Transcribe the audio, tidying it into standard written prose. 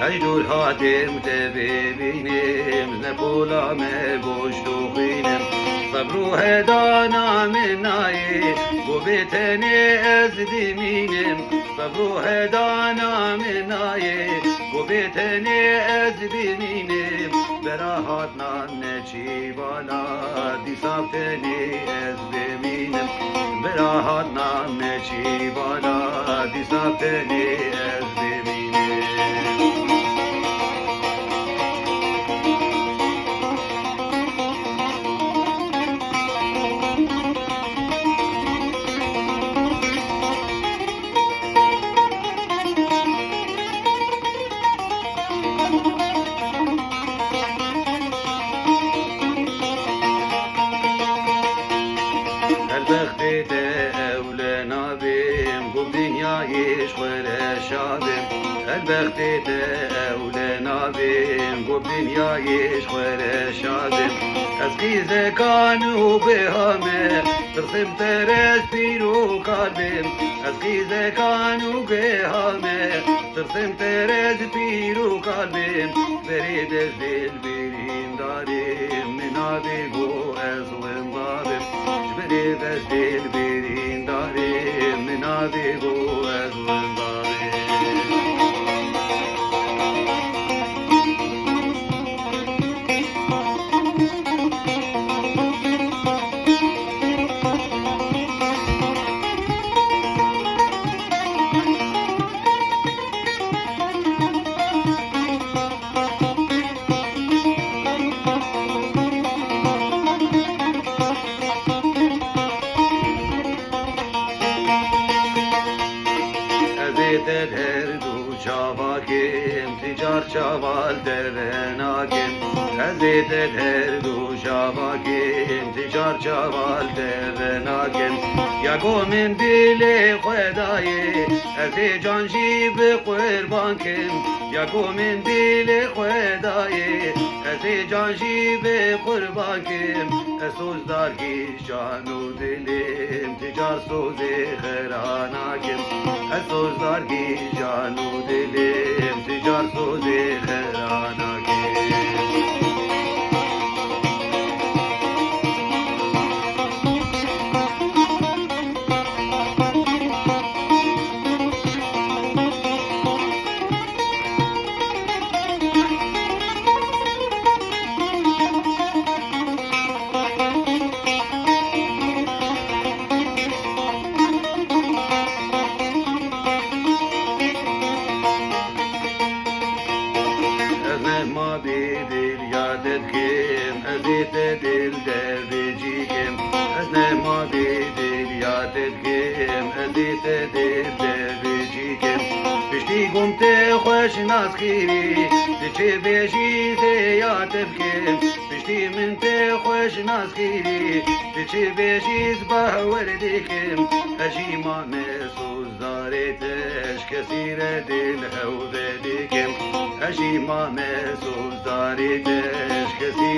هجدول هاتم تبيبينم نبولا مبوش دوخينم صبرو هدانا مناي وبيتني ازدمينم صبرو هدانا مناي وبيتني ازدمينم براهاتنا نچي بالا دي صابتني ازدمينم براهاتنا نچي بالا دي صابتني ازدمينم البخت أولنا بهم قم دنيا يشغل شابم البخت أولنا بهم قم دنيا يشغل شابم أسقي كانوا بهمه ترسم ترس بيرو قلبم أسقي كانوا بهمه ترسم ترس بيرو قلبم بريد الزل برين دارم من عبيبو أزوين ضارم جبري بزدل برين دارم من عبيبو أزوين ضارم الهردو شافاكم تجار شوال درناكم هزيت الهردو شافاكم تجار شوال درناكم يا قوم دل خداي ازي جانشي بقربانكم يا قوم دل خداي ازي جانشي بقربانكم اسوز داركي جانو دلم تجار سوزي خراناكم اسوز داركي جانو دلم تجار سوزي خراناكم ما بدل يادت كم أزيت دل دبجيكم أزنا ما بدل يادت كم أزيت دل دبجيكم بشتي قمت خوش ناس خيري تشي بيجي زياتب كم بشتي من خوش ناس خيري تشي بيجي زباه وردكم أجي ما مسوز دارتش كثير دل هو بدكم أجي ما مسوز دارتش كثير